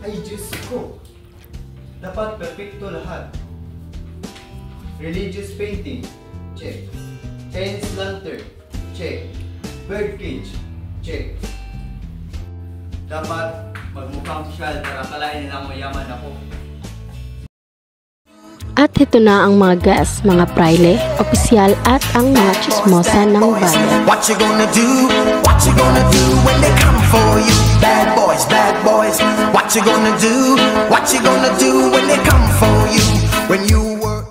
Ay, Diyos ko! Dapat perfecto lahat. Religious painting, check. Chinese lantern, check. Bird cage, check. Dapat magmukhang social para akalain nilang mayaman ako. At ito na ang mga guests, mga praile, opisyal at ang mga chismosa ng bayan. What you gonna do? What you gonna do when they come for you? Bad boys, bad boys. What you gonna do? What you gonna do when they come for you? When you were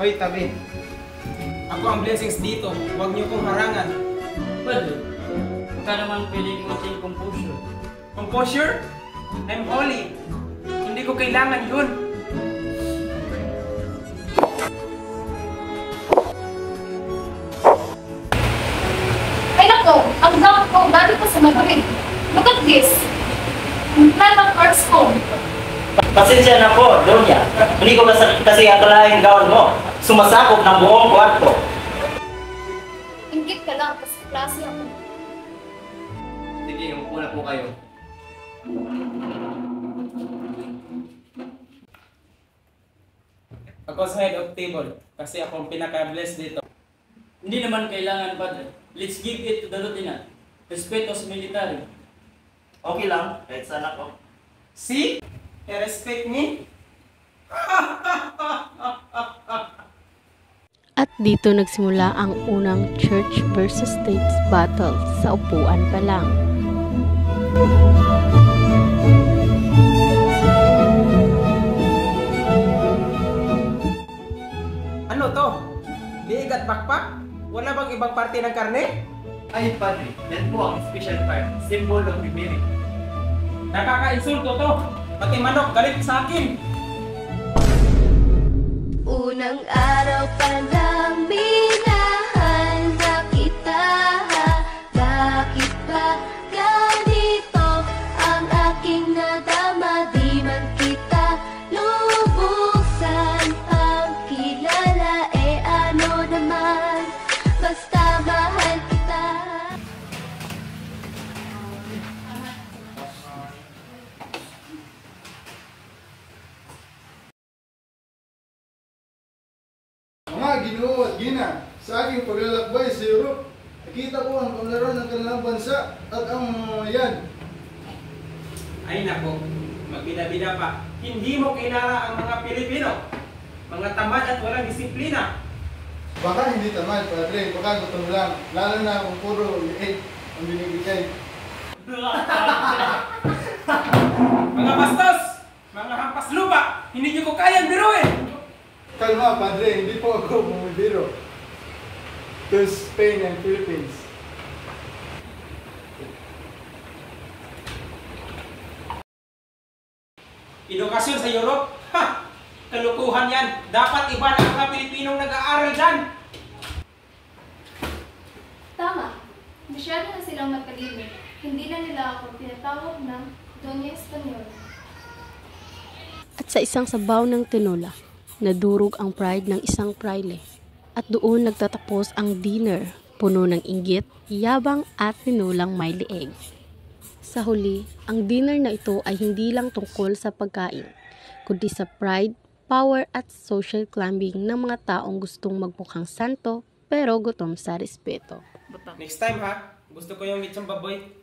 Hoy, tabi. Ako ang blessings dito. Huwag niyo kong harangan. Pwede. Baka naman pwedeng mating composure. Composure? I'm holy. Hindi ko kailangan yun. Ay nako, ang dami ko dati pa sa Madrid. Look at this. Ang plan ng first phone. Pasensya na po, Donya. Hindi ko kasi akalain gawin mo. Sumasakop ng buong kwarto. Inggit ka lang kasi klase ako. Sige, upo na po kayo. Ako sa head of table kasi akong pinaka-blessed dito. Hindi naman kailangan, Padre. Let's give it to the lieutenant. Respeto sa military. Okay lang, kahit sana ko. See? You respect me? At dito nagsimula ang unang church versus state battle sa upuan pa lang. Ano to? Liig at bakpak? Wala bang ibang parte ng karne? Ay, Padre, yan po ang special part. Symbol of humility. Nakaka-insulto to. Pati manok galit sa akin. Unang araw pa lang minahal na kita. Bakit ba ganito ang aking nadama? Di man kita lubusan ang kilala. Eh ano naman, basta mahal kita. Mga Ginoo at Gina, sa aking paglalakbay sa Europe, nakita ko ang kamlaran ng kanilang bansa at ang yan. Ay nako, magbida-bida pa. Hindi mo kilala ang mga Pilipino. Mga tamad at walang disiplina. Baka hindi tamad, Padre, baka gutom lang, lalo na kung puro liig ang binibigay. Mga bastos! Mga hampas lupa! Hindi niyo ko kayang biruin! Kalma, Padre, hindi po ako bumibiro. To Spain and Philippines. Edukasyon sa Europe? Ha! Kalukuhan yan! Dapat iba na ang mga Pilipinong nag-aaral dyan! Tama. Masyado na silang matalino. Hindi na nila ako tinatawag ng Doña Española. At sa isang sabaw ng tinola, nadurog ang pride ng isang praile. At doon nagtatapos ang dinner, puno ng inggit, yabang at tinulang may lieg. Sa huli, ang dinner na ito ay hindi lang tungkol sa pagkain, kundi sa pride, power at social climbing ng mga taong gustong magmukhang santo pero gutom sa respeto. Next time ha, gusto ko yung lechong baboy.